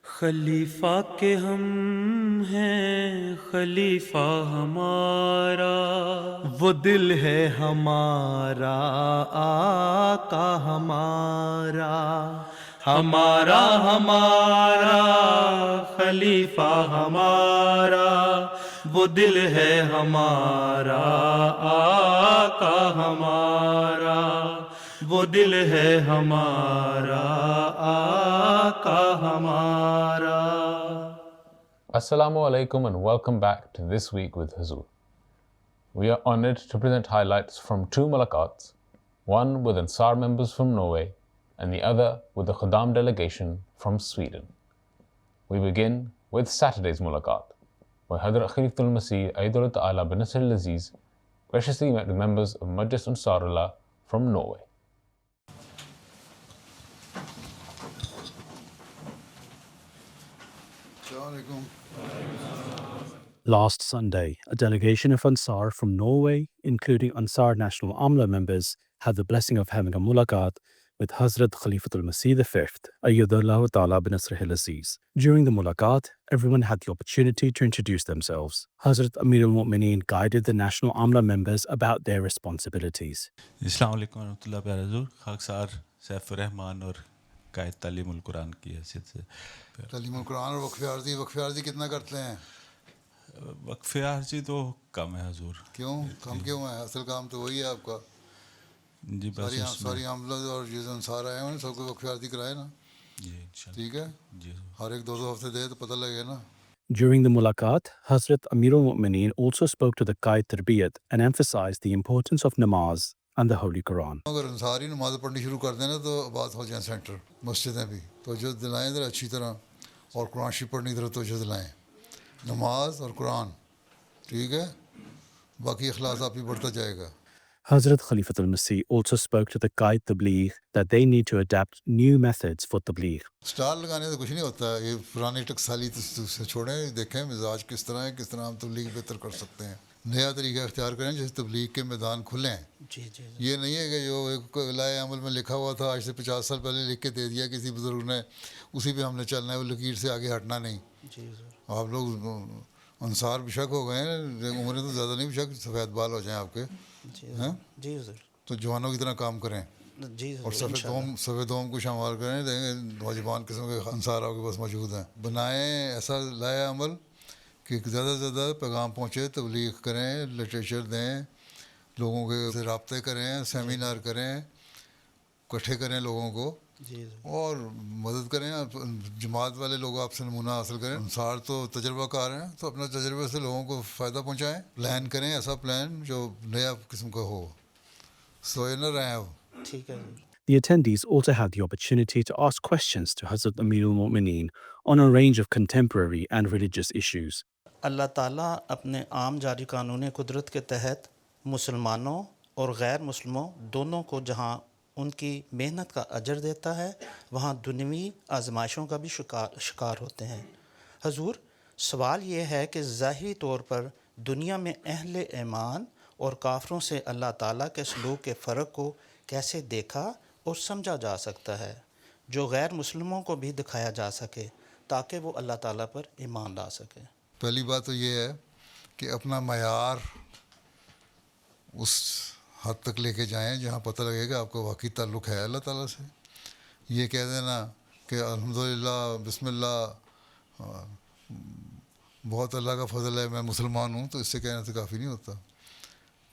خلیفہ کے ہم ہیں خلیفہ ہمارا، وہ دل ہے ہمارا آقا ہمارا، ہمارا ہمارا خلیفہ ہمارا، وہ دل ہے ہمارا آقا ہمارا، وہ دل ہے ہمارا آقا ہمارا۔ Assalamu alaikum and welcome back to This Week with Huzur. We are honored to present highlights from two mulaqats, one with Ansar members from Norway and the other with the Khuddam delegation from Sweden. We begin with Saturday's mulaqat, where Hadrat Khalifatul Masih Ayyadullah Ta'ala bin Nasr al-Aziz graciously met with members of Majlis Ansarullah from Norway. Last Sunday, a delegation of Ansar from Norway, including Ansar National Amla members, had the blessing of having a mulaqat with Hazrat Khalifatul Masih V, Ayyadullah Ta'ala bin Nasr al-Aziz. During the mulaqat, everyone had the opportunity to introduce themselves. Hazrat Amir al-Mu'mineen guided the National Amla members about their responsibilities. السلام علیکم ورحمۃ اللہ پیارا حضور، خاکسار safe الرحمان اور قائد تعلیم القرآن کی حیثیت سے تعلیم القرآن اور وقف عارضی کتنا کرتے ہیں؟ وقف عارضی تو کم ہے حضور۔ کیوں کم کیوں ہے؟ اصل کام تو وہی ہے آپ کا۔ جی بس ساری عملہ اور جو انصار آئے ہیں سب کو وقف عارضی کرائے نا۔ جی انشاءاللہ ٹھیک ہے، جی ہر ایک 2 ہفتے دے تو پتہ لگے نا۔ During the mulaqat, Hazrat Amir al-Mu'mineen also spoke to the Qaid Tarbiyat and emphasized the importance of namaz and the Holy Quran. اگر انصاری نماز پڑھنی شروع کر دیں نا تو آباد ہو جائیں سینٹر، مسجدیں بھی توجہ دلائیں ذرا اچھی طرح، اور قرآن شریف پڑھنے کی طرف توجہ دلائیں، نماز اور قرآن، ٹھیک ہے، باقی اخلاص آپ ہی بڑھتا جائے گا۔ Hazrat Khalifatul Masih also spoke to the Qaid Tabligh that they need to adapt new methods for Tabligh. Stall لگانے سے کچھ نہیں ہوتا، یہ پرانی ٹکسالی سے چھوڑیں، دیکھیں مزاج کس طرح ہے، کس طرح ہم تبلیغ بہتر کر سکتے ہیں، نیا طریقہ اختیار کریں جیسے تبلیغ کے میدان کھلیں۔ یہ نہیں ہے کہ جو ایک لائے عمل میں لکھا ہوا تھا آج سے 50 سال پہلے لکھ کے دے دیا کسی بزرگ نے، اسی پہ ہم نے چلنا ہے، وہ لکیر سے آگے ہٹنا نہیں۔ آپ لوگ انصار بے شک ہو گئے ہیں، عمریں تو زیادہ نہیں، بے شک سفید بال ہو جائیں آپ کے، جی حضور، تو جوانوں کی طرح کام کریں جی اور سفید دوم کو شمار کریں، دیکھیں نوجوان قسم کے انصار آپ کے پاس موجود ہیں۔ بنائیں ایسا لایا عمل کہ زیادہ سے زیادہ پیغام پہنچے، تبلیغ کریں، لٹریچر دیں، لوگوں کے رابطے کریں، سیمینار کریں، اکٹھے کریں لوگوں کو اور مدد کریں، جماعت والے لوگ آپ سے نمونہ حاصل کریں۔ انصار تو تجربہ کار ہیں، تو اپنے تجربے سے لوگوں کو فائدہ پہنچائیں، پلان کریں ایسا پلان جو نیا قسم کا ہو، سوئے نہ رہیں وہ۔ ٹھیک ہے۔ The attendees also had the opportunity to ask questions to Hazrat Amir al-Mu'mineen on a range of contemporary and religious issues. اللہ تعالیٰ اپنے عام جاری قانون قدرت کے تحت مسلمانوں اور غیر مسلموں دونوں کو جہاں ان کی محنت کا اجر دیتا ہے، وہاں دنیوی آزمائشوں کا بھی شکار ہوتے ہیں۔ حضور، سوال یہ ہے کہ ظاہری طور پر دنیا میں اہل ایمان اور کافروں سے اللہ تعالیٰ کے سلوک کے فرق کو کیسے دیکھا اور سمجھا جا سکتا ہے، جو غیر مسلموں کو بھی دکھایا جا سکے تاکہ وہ اللہ تعالیٰ پر ایمان لا سکے؟ پہلی بات تو یہ ہے کہ اپنا معیار اس حد تک لے کے جائیں جہاں پتہ لگے گا آپ کو واقعی تعلق ہے اللہ تعالیٰ سے۔ یہ کہہ دینا کہ الحمدللہ بسم اللہ بہت اللہ کا فضل ہے میں مسلمان ہوں، تو اس سے کہنے سے کافی نہیں ہوتا۔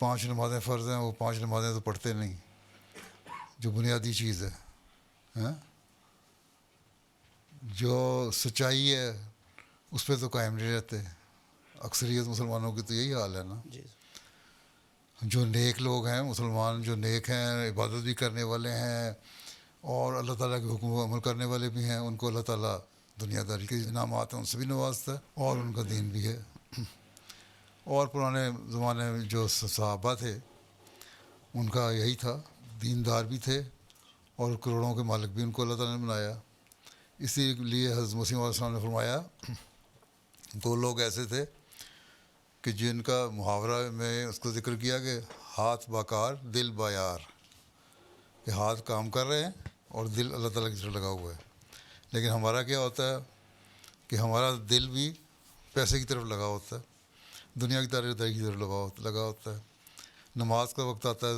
5 نمازیں فرض ہیں، وہ 5 نمازیں تو پڑھتے نہیں، جو بنیادی چیز ہے، جو سچائی ہے اس پہ تو قائم نہیں رہتے۔ اکثریت مسلمانوں کی تو یہی حال ہے نا۔ جو نیک لوگ ہیں مسلمان، جو نیک ہیں، عبادت بھی کرنے والے ہیں اور اللہ تعالیٰ کے حکم کو عمل کرنے والے بھی ہیں، ان کو اللہ تعالیٰ دنیا داری کے انعامات ہیں ان سے بھی نوازتا ہے، اور ان کا دین بھی ہے۔ اور پرانے زمانے میں جو صحابہ تھے ان کا یہی تھا، دیندار بھی تھے اور کروڑوں کے مالک بھی ان کو اللہ تعالیٰ نے بنایا۔ اسی لیے حضرت مسیح علیہ السلام نے فرمایا 2 لوگ ایسے تھے کہ جن کا محاورہ میں اس کو ذکر کیا کہ ہاتھ باکار دل بایار، کہ ہاتھ کام کر رہے ہیں اور دل اللہ تعالیٰ کی طرف لگا ہوا ہے۔ لیکن ہمارا کیا ہوتا ہے کہ ہمارا دل بھی پیسے کی طرف لگا ہوتا ہے, دنیا کی طرف لگا ہوتا ہے. نماز کا وقت آتا ہے,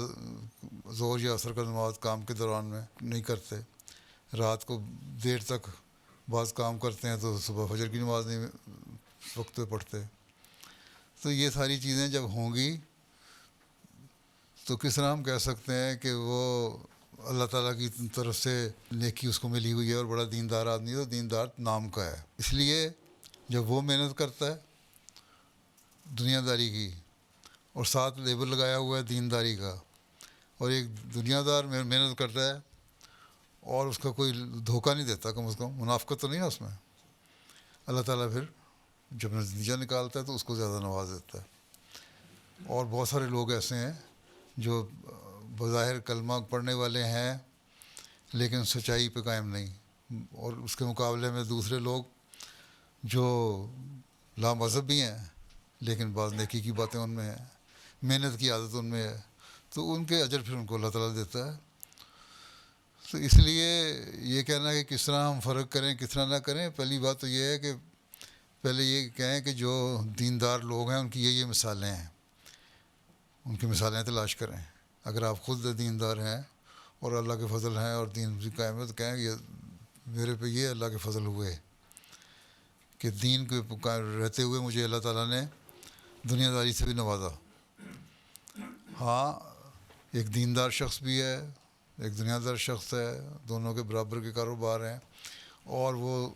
ظہر یا عصر کا نماز کام کے دوران میں نہیں کرتے, رات کو دیر تک بعض کام کرتے ہیں تو صبح فجر کی نماز نہیں وقت پہ پڑھتے. تو یہ ساری چیزیں جب ہوں گی تو کس طرح ہم کہہ سکتے ہیں کہ وہ اللہ تعالیٰ کی طرف سے نیکی اس کو ملی ہوئی ہے اور بڑا دیندار آدمی ہے. تو دیندار نام کا ہے, اس لیے جب وہ محنت کرتا ہے دنیا داری کی اور ساتھ لیبل لگایا ہوا ہے دینداری کا, اور ایک دنیا دار محنت کرتا ہے اور اس کا کوئی دھوکہ نہیں دیتا, کم از کم منافقت تو نہیں ہے اس میں, اللہ تعالیٰ پھر جب نتیجہ نکالتا ہے تو اس کو زیادہ نواز دیتا ہے. اور بہت سارے لوگ ایسے ہیں جو بظاہر کلمہ پڑھنے والے ہیں لیکن سچائی پہ قائم نہیں, اور اس کے مقابلے میں دوسرے لوگ جو لامذہب بھی ہیں لیکن بعض نیکی کی باتیں ان میں ہیں, محنت کی عادت ان میں ہے, تو ان کے اجر پھر ان کو اللہ تعالیٰ دیتا ہے. تو اس لیے یہ کہنا کہ کس طرح ہم فرق کریں کس طرح نہ کریں, پہلی بات تو یہ ہے کہ پہلے یہ کہیں کہ جو دیندار لوگ ہیں ان کی یہ مثالیں ہیں, ان کی مثالیں تلاش کریں. اگر آپ خود دیندار ہیں اور اللہ کے فضل ہیں اور دین بھی قائم ہے تو کہیں کہ میرے پہ یہ اللہ کے فضل ہوئے کہ دین کے رہتے ہوئے مجھے اللہ تعالیٰ نے دنیا داری سے بھی نوازا. ہاں ایک دیندار شخص بھی ہے, ایک دنیا دار شخص ہے, دونوں کے برابر کے کاروبار ہیں, اور وہ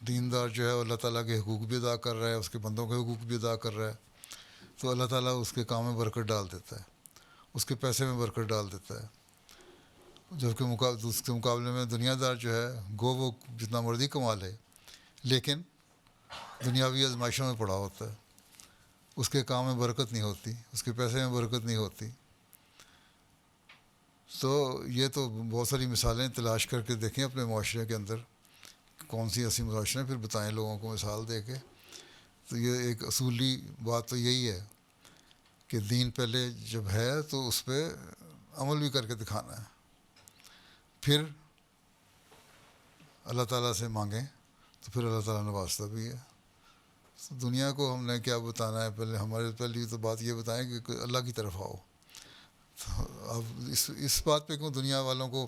دیندار جو ہے اللہ تعالیٰ کے حقوق بھی ادا کر رہا ہے, اس کے بندوں کے حقوق بھی ادا کر رہا ہے, تو اللہ تعالیٰ اس کے کام میں برکت ڈال دیتا ہے, اس کے پیسے میں برکت ڈال دیتا ہے. جبکہ اس کے مقابلے میں دنیا دار جو ہے گو وہ جتنا مرضی کما لے لیکن دنیاوی آزمائشوں میں پڑا ہوتا ہے, اس کے کام میں برکت نہیں ہوتی, اس کے پیسے میں برکت نہیں ہوتی. تو یہ تو بہت ساری مثالیں تلاش کر کے دیکھیں اپنے معاشرے کے اندر کون سی ایسی معاشرے, پھر بتائیں لوگوں کو مثال دے کے. تو یہ ایک اصولی بات تو یہی ہے کہ دین پہلے جب ہے تو اس پہ عمل بھی کر کے دکھانا ہے, پھر اللہ تعالیٰ سے مانگیں تو پھر اللہ تعالیٰ نوازتا بھی ہے. تو دنیا کو ہم نے کیا بتانا ہے, پہلے ہمارے پہلی تو بات یہ بتائیں کہ اللہ کی طرف آؤ. تو اب اس بات پہ کیوں دنیا والوں کو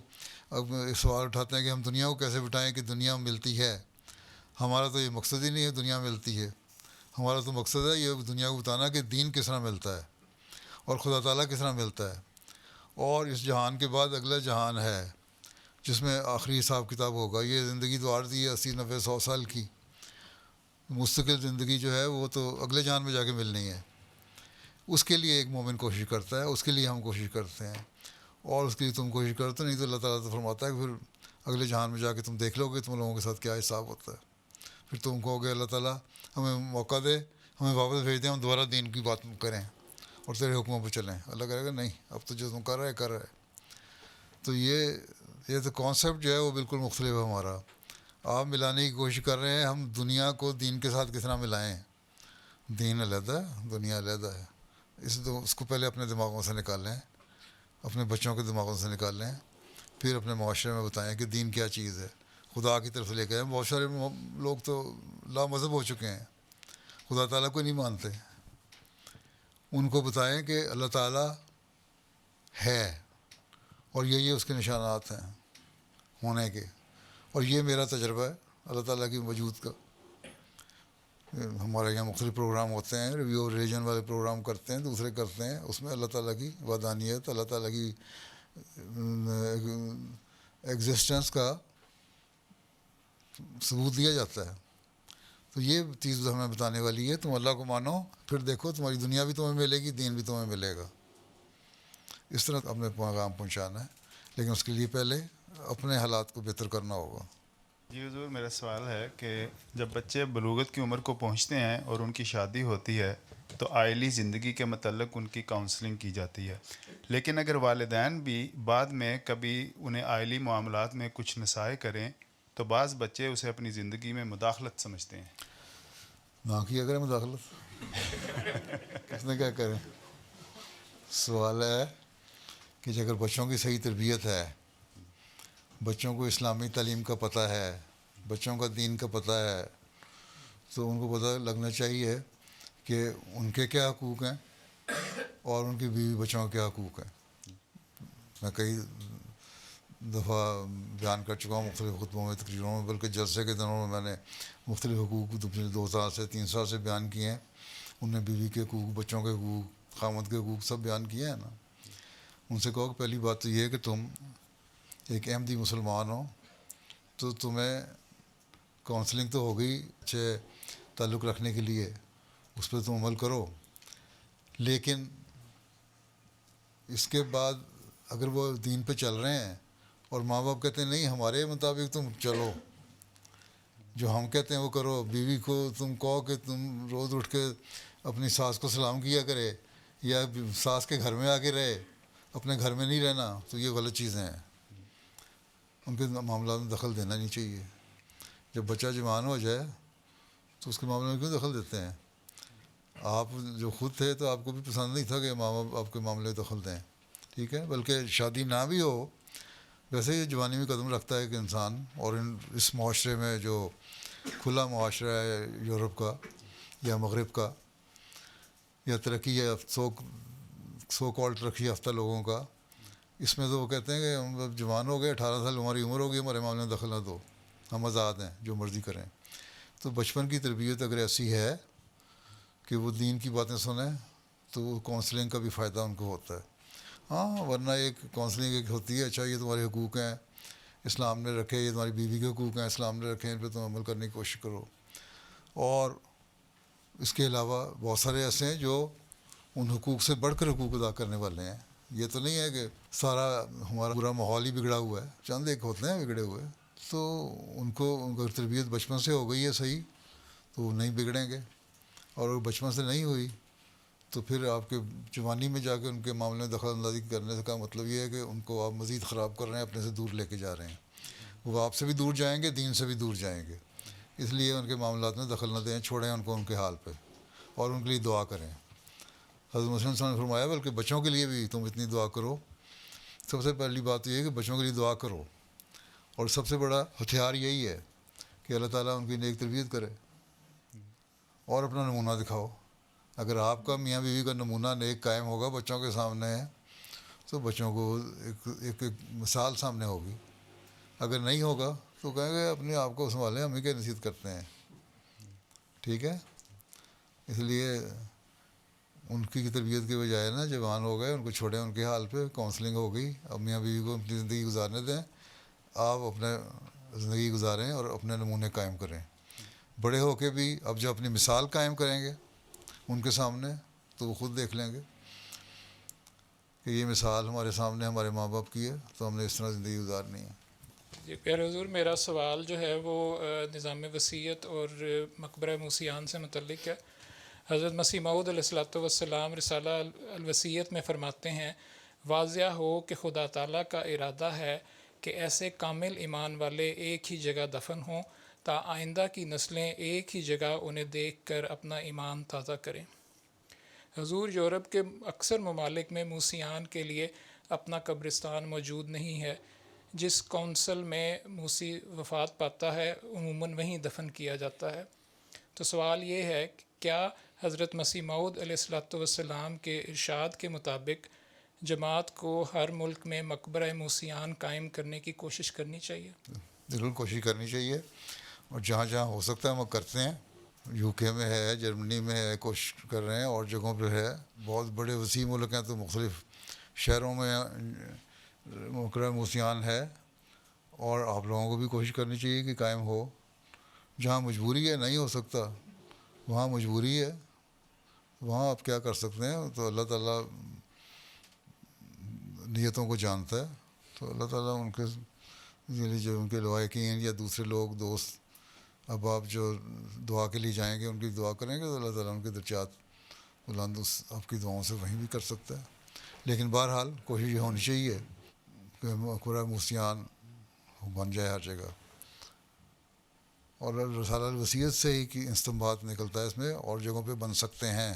اب سوال اٹھاتے ہیں کہ ہم دنیا کو کیسے بتائیں کہ دنیا ملتی ہے. ہمارا تو یہ مقصد ہی نہیں ہے دنیا ملتی ہے, ہمارا تو مقصد ہے یہ دنیا کو بتانا کہ دین کس طرح ملتا ہے اور خدا تعالیٰ کس طرح ملتا ہے, اور اس جہان کے بعد اگلا جہان ہے جس میں آخری حساب کتاب ہوگا. یہ زندگی تو عارضی ہے 80-90-100 سال کی, مستقل زندگی جو ہے وہ تو اگلے جہان میں جا کے ملنی ہے. اس کے لیے ایک مومن کوشش کرتا ہے, اس کے لیے ہم کوشش کرتے ہیں, اور اس کے لیے تم کوشش کرتے نہیں تو اللہ تعالیٰ تو فرماتا ہے کہ پھر اگلے جہان میں جا کے تم دیکھ لو گے تم لوگوں کے ساتھ کیا حساب ہوتا ہے. پھر تم کہو گے اللہ تعالیٰ ہمیں موقع دے, ہمیں واپس بھیج دیں, ہم دوبارہ دین کی بات کریں اور تیرے حکموں پہ چلیں. اللہ کہے گا نہیں, اب تو جو تم کر رہے. تو یہ تو کانسیپٹ جو ہے وہ بالکل مختلف ہے ہمارا. آپ ملانے کی کوشش کر رہے ہیں ہم دنیا کو دین کے ساتھ کس طرح ملائیں. دین علیحدہ ہے, دنیا علیحدہ ہے. اس کو پہلے اپنے دماغوں سے نکالیں, اپنے بچوں کے دماغوں سے نکالیں, پھر اپنے معاشرے میں بتائیں کہ دین کیا چیز ہے, خدا کی طرف سے لے کے آئیں. بہت سارے لوگ تو لامذہب ہو چکے ہیں, خدا تعالیٰ کو نہیں مانتے. ان کو بتائیں کہ اللہ تعالیٰ ہے اور یہ اس کے نشانات ہیں ہونے کے, اور یہ میرا تجربہ ہے اللہ تعالیٰ کی وجود کا. ہمارے یہاں مختلف پروگرام ہوتے ہیں, ریویو ریلیجن والے پروگرام کرتے ہیں, دوسرے کرتے ہیں, اس میں اللہ تعالیٰ کی وحدانیت, اللہ تعالیٰ کی ایگزسٹنس کا ثبوت دیا جاتا ہے. تو یہ چیز ہمیں بتانے والی ہے, تم اللہ کو مانو پھر دیکھو تمہاری دنیا بھی تمہیں ملے گی, دین بھی تمہیں ملے گا. اس طرح اپنے پیغام پہنچانا ہے, لیکن اس کے لیے پہلے اپنے حالات کو بہتر کرنا ہوگا. جی حضور, میرا سوال ہے کہ جب بچے بلوغت کی عمر کو پہنچتے ہیں اور ان کی شادی ہوتی ہے تو آئلی زندگی کے متعلق ان کی کاؤنسلنگ کی جاتی ہے, لیکن اگر والدین بھی بعد میں کبھی انہیں آئلی معاملات میں کچھ نصائح کریں تو بعض بچے اسے اپنی زندگی میں مداخلت سمجھتے ہیں. نہ کیا کریں مداخلت, کس نے کیا کریں. سوال ہے کہ اگر بچوں کی صحیح تربیت ہے, بچوں کو اسلامی تعلیم کا پتہ ہے, بچوں کا دین کا پتہ ہے, تو ان کو پتہ لگنا چاہیے کہ ان کے کیا حقوق ہیں اور ان کی بیوی بچوں کے کیا حقوق ہیں. میں کئی دفعہ بیان کر چکا ہوں مختلف خطبوں میں, تقریروں میں, بلکہ جلسے کے دنوں میں نے مختلف حقوق پچھلے 2 سال سے 3 سال سے بیان کیے ہیں. ان نے بیوی کے حقوق, بچوں کے حقوق, خامد کے حقوق سب بیان کیے ہیں نا. ان سے کہو کہ پہلی بات تو یہ ہے کہ تم ایک احمدی مسلمان ہو تو تمہیں کونسلنگ تو ہو گئی اچھے تعلق رکھنے کے لیے, اس پہ تم عمل کرو, لیکن اس کے بعد اگر وہ دین پہ چل رہے ہیں اور ماں باپ کہتے ہیں نہیں ہمارے مطابق تم چلو, جو ہم کہتے ہیں وہ کرو, بیوی کو تم کہو کہ تم روز اٹھ کے اپنی ساس کو سلام کیا کرے یا ساس کے گھر میں آ کے رہے, اپنے گھر میں نہیں رہنا, تو یہ غلط چیزیں ہیں. ان کے معاملات میں دخل دینا نہیں چاہیے. جب بچہ جوان ہو جائے تو اس کے معاملے میں کیوں دخل دیتے ہیں؟ آپ جو خود تھے تو آپ کو بھی پسند نہیں تھا کہ ماں باپ آپ کے معاملے میں دخل دیں, ٹھیک ہے, بلکہ شادی نہ بھی ہو ویسے یہ جوانی میں قدم رکھتا ہے کہ انسان, اور اس معاشرے میں جو کھلا معاشرہ ہے یورپ کا یا مغرب کا یا ترقی ہے سو کال ترقی یافتہ لوگوں کا, اس میں تو وہ کہتے ہیں کہ ہم جوان ہو گئے, 18 سال ہماری عمر ہو گئی, ہمارے معاملے میں دخل نہ دو, ہم آزاد ہیں جو مرضی کریں. تو بچپن کی تربیت اگر ایسی ہے کہ وہ دین کی باتیں سنیں تو کونسلنگ کا بھی فائدہ ان کو ہوتا ہے. ہاں ورنہ ایک کونسلنگ ایک ہوتی ہے, اچھا یہ تمہارے حقوق ہیں اسلام نے رکھے, یہ تمہاری بیوی کے حقوق ہیں اسلام نے رکھے, ان پہ تم عمل کرنے کی کوشش کرو. اور اس کے علاوہ بہت سارے ایسے ہیں جو ان حقوق سے بڑھ کر حقوق ادا کرنے والے ہیں. یہ تو نہیں ہے کہ سارا ہمارا پورا ماحول ہی بگڑا ہوا ہے, چند ایک ہوتے ہیں بگڑے ہوئے, تو ان کو تربیت بچپن سے ہو گئی ہے صحیح تو وہ نہیں بگڑیں گے, اور اگر بچپن سے نہیں ہوئی تو پھر آپ کے جوانی میں جا کے ان کے معاملے میں دخل اندازی کرنے کا مطلب یہ ہے کہ ان کو آپ مزید خراب کر رہے ہیں, اپنے سے دور لے کے جا رہے ہیں. وہ آپ سے بھی دور جائیں گے, دین سے بھی دور جائیں گے. اس لیے ان کے معاملات میں دخل نہ دیں, چھوڑیں ان کو ان کے حال پہ, اور ان کے لیے دعا کریں. حضرت مسلم صلی اللہ علیہ وسلم نے فرمایا بلکہ بچوں کے لیے بھی تم اتنی دعا کرو. سب سے پہلی بات یہ ہے کہ بچوں کے لیے دعا کرو, اور سب سے بڑا ہتھیار یہی ہے کہ اللہ تعالیٰ ان کی نیک تربیت کرے اور اپنا نمونہ دکھاؤ. اگر آپ کا میاں بیوی کا نمونہ نیک قائم ہوگا بچوں کے سامنے تو بچوں کو ایک مثال سامنے ہوگی. اگر نہیں ہوگا تو کہیں گے اپنے آپ کو سنبھالیں, ہم ہی کے نصیحت کرتے ہیں, ٹھیک ہے. اس لیے ان کی تربیت کے بجائے نا جوان ہو گئے ان کو چھوڑیں ان کے حال پہ, کونسلنگ ہو گئی, اب میاں بیوی کو اپنی زندگی گزارنے دیں, آپ اپنے زندگی گزاریں اور اپنے نمونے قائم کریں. بڑے ہو کے بھی اب جو اپنی مثال قائم کریں گے ان کے سامنے تو وہ خود دیکھ لیں گے کہ یہ مثال ہمارے سامنے ہمارے ماں باپ کی ہے, تو ہم نے اس طرح زندگی گزارنی ہے. جی پیارے حضور, میرا سوال جو ہے وہ نظام وصیت اور مقبرہ موسیان سے متعلق ہے. حضرت مسیح موعود علیہ الصلوۃ والسلام رسالہ الوصیت میں فرماتے ہیں, واضح ہو کہ خدا تعالیٰ کا ارادہ ہے کہ ایسے کامل ایمان والے ایک ہی جگہ دفن ہوں تا آئندہ کی نسلیں ایک ہی جگہ انہیں دیکھ کر اپنا ایمان تازہ کریں. حضور, یورپ کے اکثر ممالک میں موسیان کے لیے اپنا قبرستان موجود نہیں ہے. جس کونسل میں موسی وفات پاتا ہے عموماً وہیں دفن کیا جاتا ہے. تو سوال یہ ہے کہ کیا حضرت مسیح موعود علیہ الصلوۃ والسلام کے ارشاد کے مطابق جماعت کو ہر ملک میں مقبرہ موسیان قائم کرنے کی کوشش کرنی چاہیے؟ ضرور کوشش کرنی چاہیے, اور جہاں جہاں ہو سکتا ہے ہم کرتے ہیں. یو کے میں ہے, جرمنی میں ہے, کوشش کر رہے ہیں, اور جگہوں پہ ہے. بہت بڑے وسیع ملک ہیں تو مختلف شہروں میں مقبرہ موسیان ہے, اور آپ لوگوں کو بھی کوشش کرنی چاہیے کہ قائم ہو. جہاں مجبوری ہے نہیں ہو سکتا وہاں مجبوری ہے, وہاں آپ کیا کر سکتے ہیں. تو اللہ تعالیٰ نیتوں کو جانتا ہے, تو اللہ تعالیٰ ان کے جو ان کے لوائقین یا دوسرے لوگ دوست احباب جو دعا کے لیے جائیں گے ان کی دعا کریں گے تو اللہ تعالیٰ ان کے درجات بلند آپ کی دعاؤں سے وہیں بھی کر سکتا ہے. لیکن بہرحال کوشش یہ ہونی چاہیے کہ مقبرہ موسیان بن جائے ہر جگہ, اور رسالہ الوصیت سے ہی کہ استنباط نکلتا ہے اس میں, اور جگہوں پہ بن سکتے ہیں.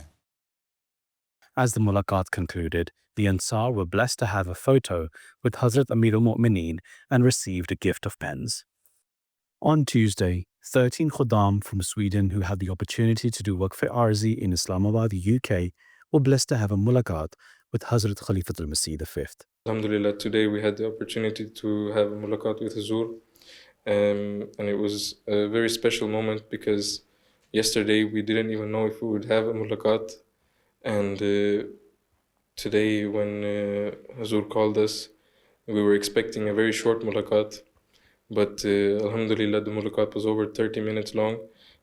As the mulaqat concluded, the Ansar were blessed to have a photo with Hazrat Amir al-Mu'mineen and received a gift of pens. On Tuesday, 13 Khuddam from Sweden who had the opportunity to do Waqf Arzi in Islamabad, UK, were blessed to have a mulaqat with Hazrat Khalifatul Masih V. Alhamdulillah, today we had the opportunity to have a mulaqat with Huzur, and it was a very special moment because yesterday we didn't even know if we would have a mulaqat, and today when Huzur called us, we were expecting a very short mulaqat, but Alhamdulillah the mulaqat was over 30 minutes long,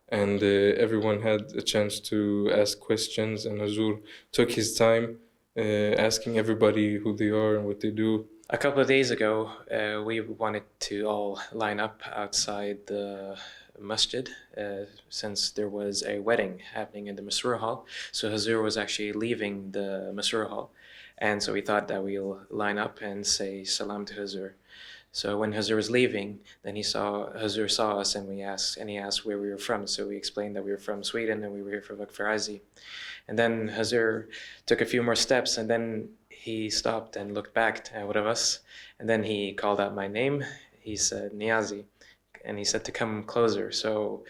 and everyone had a chance to ask questions, and Huzur took his time asking everybody who they are and what they do. A couple of days ago, we wanted to all line up outside the masjid since there was a wedding happening in the Masroor hall. So Huzur was actually leaving the Masroor hall. And so we thought that we'll line up and say salam to Huzur. So when Huzur was leaving, then Huzur saw us and he asked where we were from. So we explained that we were from Sweden and we were here for Waqf Arzi. And then Huzur took a few more steps and then he stopped and looked back at one of us. And then he called out my name. He said, Niazi. And he said to come closer. So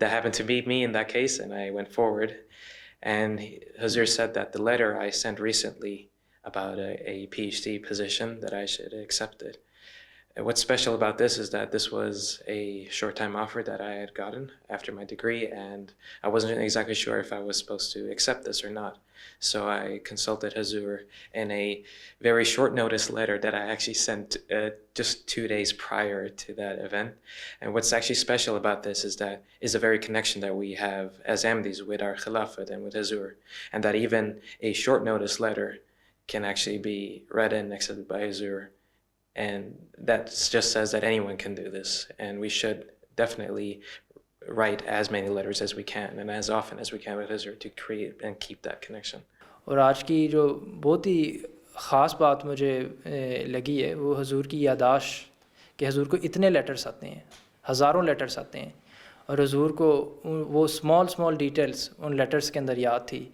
that happened to be me in that case. And I went forward. And Huzur said that the letter I sent recently about a PhD position that I should accept it. What's special about this is that this was a short-time offer that I had gotten after my degree, and I wasn't exactly sure if I was supposed to accept this or not. So I consulted Huzur in a very short notice letter that I actually sent just 2 days prior to that event. And what's actually special about this is that is a very connection that we have as Ahmadis with our Khilafat and with Huzur, and that even a short notice letter can actually be read and accepted by Huzur. And that just says that anyone can do this, and we should definitely write as many letters as we can and as often as we can with Huzur to create and keep that connection. اور آج کی جو بہت ہی خاص بات مجھے لگی ہے وہ حضور کی یادداشت کہ حضور کو اتنے لیٹرز آتے ہیں، ہزاروں لیٹرز آتے ہیں، اور حضور کو وہ اسمال ڈیٹیلز ان لیٹرز کے اندر یاد تھی.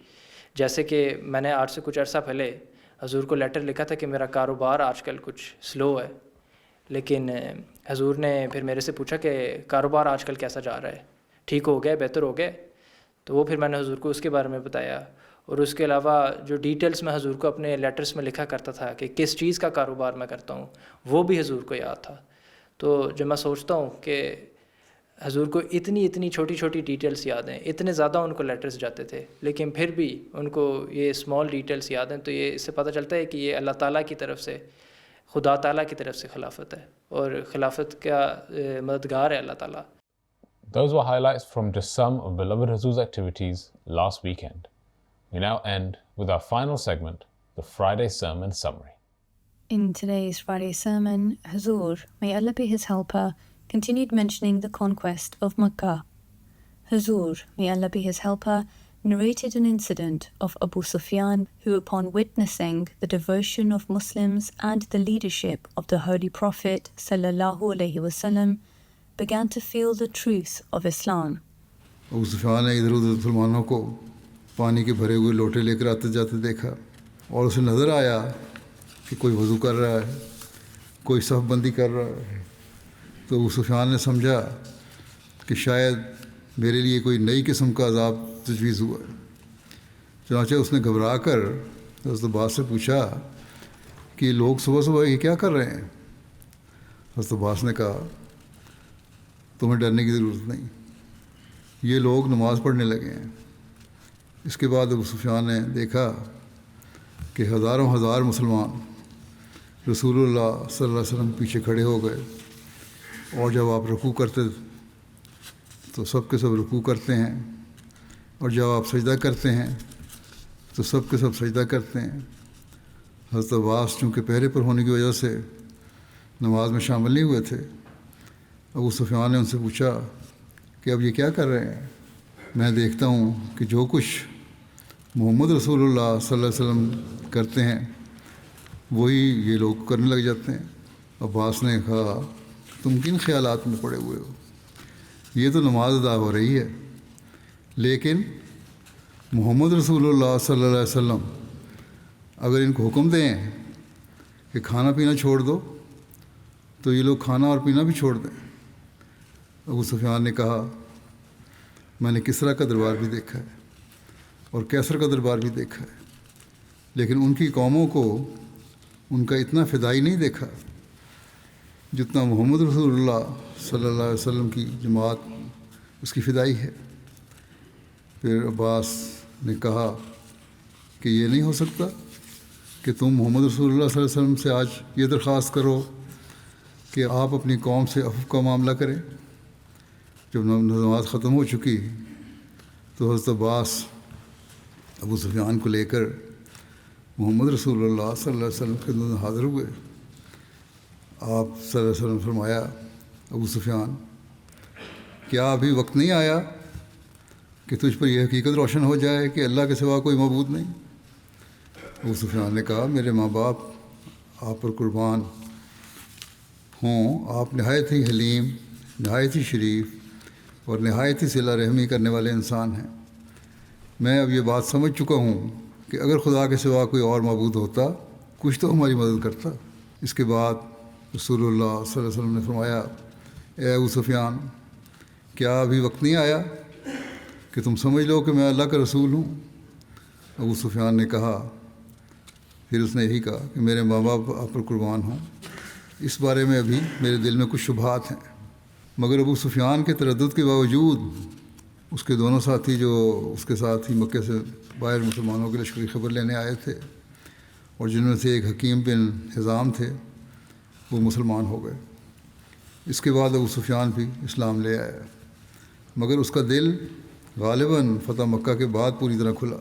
جیسے کہ میں نے آج سے کچھ عرصہ پہلے حضور کو لیٹر لکھا تھا کہ میرا کاروبار آج کل کچھ سلو ہے، لیکن حضور نے پھر میرے سے پوچھا کہ کاروبار آج کل کیسا جا رہا ہے، ٹھیک ہو گیا، بہتر ہو گیا؟ تو وہ پھر میں نے حضور کو اس کے بارے میں بتایا. اور اس کے علاوہ جو ڈیٹیلز میں حضور کو اپنے لیٹرز میں لکھا کرتا تھا کہ کس چیز کا کاروبار میں کرتا ہوں، وہ بھی حضور کو یاد تھا. تو جب میں سوچتا ہوں کہ حضور کو اتنی چھوٹی چھوٹی ڈیٹیلز یاد ہیں، اتنے زیادہ ان کو لیٹرز جاتے تھے، لیکن پھر بھی ان کو یہ اسمال ڈیٹیلز یاد ہیں، تو یہ اس سے پتہ چلتا ہے کہ یہ اللہ تعالیٰ کی طرف سے، خدا تعالیٰ کی طرف سے خلافت ہے، اور خلافت کا مددگار ہے اللہ تعالیٰ. Those were highlights from just some of beloved Huzur's activities last weekend. We now end with our final segment, the Friday Sermon Summary. In today's Friday sermon, Huzur, may Allah be his helper, continued mentioning the conquest of Makkah. Huzur, may Allah be his helper, narrated an incident of Abu Sufyan, who upon witnessing the devotion of Muslims and the leadership of the Holy Prophet sallallahu alaihi wasallam, began to feel the truth of Islam. ابو سفیان نے ادھر ادھر مسلمانوں کو پانی کے بھرے ہوئے لوٹے لے کر آتے جاتے دیکھا، اور اسے نظر آیا کہ کوئی وضو کر رہا ہے، کوئی صف بندی کر رہا ہے. تو ابو سفیان نے سمجھا کہ شاید میرے لیے کوئی نئی قسم کا عذاب تجویز ہوا ہے. چنانچہ اس نے گھبرا کر حضرت عباس سے پوچھا کہ لوگ صبح صبح یہ کیا کر رہے ہیں؟ حضرت عباس نے کہا تمہیں ڈرنے کی ضرورت نہیں، یہ لوگ نماز پڑھنے لگے ہیں. اس کے بعد ابو سفیان نے دیکھا کہ ہزاروں ہزار مسلمان رسول اللہ صلی اللہ علیہ وسلم پیچھے کھڑے ہو گئے، اور جب آپ رکوع کرتے تو سب کے سب رکوع کرتے ہیں، اور جب آپ سجدہ کرتے ہیں تو سب کے سب سجدہ کرتے ہیں. حضرت عباس چونکہ پہرے پر ہونے کی وجہ سے نماز میں شامل نہیں ہوئے تھے. ابو سفیان نے ان سے پوچھا کہ اب یہ کیا کر رہے ہیں؟ میں دیکھتا ہوں کہ جو کچھ محمد رسول اللہ صلی اللہ علیہ وسلم کرتے ہیں وہی یہ لوگ کرنے لگ جاتے ہیں. عباس نے کہا تم کن خیالات میں پڑے ہوئے ہو؟ یہ تو نماز ادا ہو رہی ہے، لیکن محمد رسول اللہ صلی اللہ علیہ وسلم اگر ان کو حکم دیں کہ کھانا پینا چھوڑ دو تو یہ لوگ کھانا اور پینا بھی چھوڑ دیں. ابو سفیان نے کہا میں نے کسرا کا دربار بھی دیکھا ہے اور کیسر کا دربار بھی دیکھا ہے، لیکن ان کی قوموں کو ان کا اتنا فدائی نہیں دیکھا جتنا محمد رسول اللہ صلی اللہ علیہ وسلم کی جماعت اس کی فدائی ہے۔ پھر عباس نے کہا کہ یہ نہیں ہو سکتا کہ تم محمد رسول اللہ صلی اللہ علیہ وسلم سے آج یہ درخواست کرو کہ آپ اپنی قوم سے عفو کا معاملہ کریں۔ جب نماز ختم ہو چکی تو حضرت عباس ابو سفیان کو لے کر محمد رسول اللہ صلی اللہ علیہ وسلم کے خدمت میں حاضر ہوئے۔ آپ صلی اللہ علیہ وسلم فرمایا ابو سفیان کیا ابھی وقت نہیں آیا کہ تجھ پر یہ حقیقت روشن ہو جائے کہ اللہ کے سوا کوئی معبود نہیں؟ ابو سفیان نے کہا میرے ماں باپ آپ پر قربان ہوں، آپ نہایت ہی حلیم، نہایت ہی شریف اور نہایت ہی صلہ رحمی کرنے والے انسان ہیں۔ میں اب یہ بات سمجھ چکا ہوں کہ اگر خدا کے سوا کوئی اور معبود ہوتا کچھ تو ہماری مدد کرتا۔ اس کے بعد رسول اللہ صلی اللہ علیہ وسلم نے فرمایا اے ابو سفیان کیا ابھی وقت نہیں آیا کہ تم سمجھ لو کہ میں اللہ کا رسول ہوں؟ ابو سفیان نے کہا، پھر اس نے یہی کہا کہ میرے ماں باپ آپ پر قربان ہوں، اس بارے میں ابھی میرے دل میں کچھ شبہات ہیں۔ مگر ابو سفیان کے تردد کے باوجود اس کے دونوں ساتھی جو اس کے ساتھ ہی مکے سے باہر مسلمانوں کے لشکری خبر لینے آئے تھے اور جن میں سے ایک حکیم بن حزام تھے وہ مسلمان ہو گئے۔ اس کے بعد ابو سفیان بھی اسلام لے آیا، مگر اس کا دل غالباً فتح مکہ کے بعد پوری طرح کھلا۔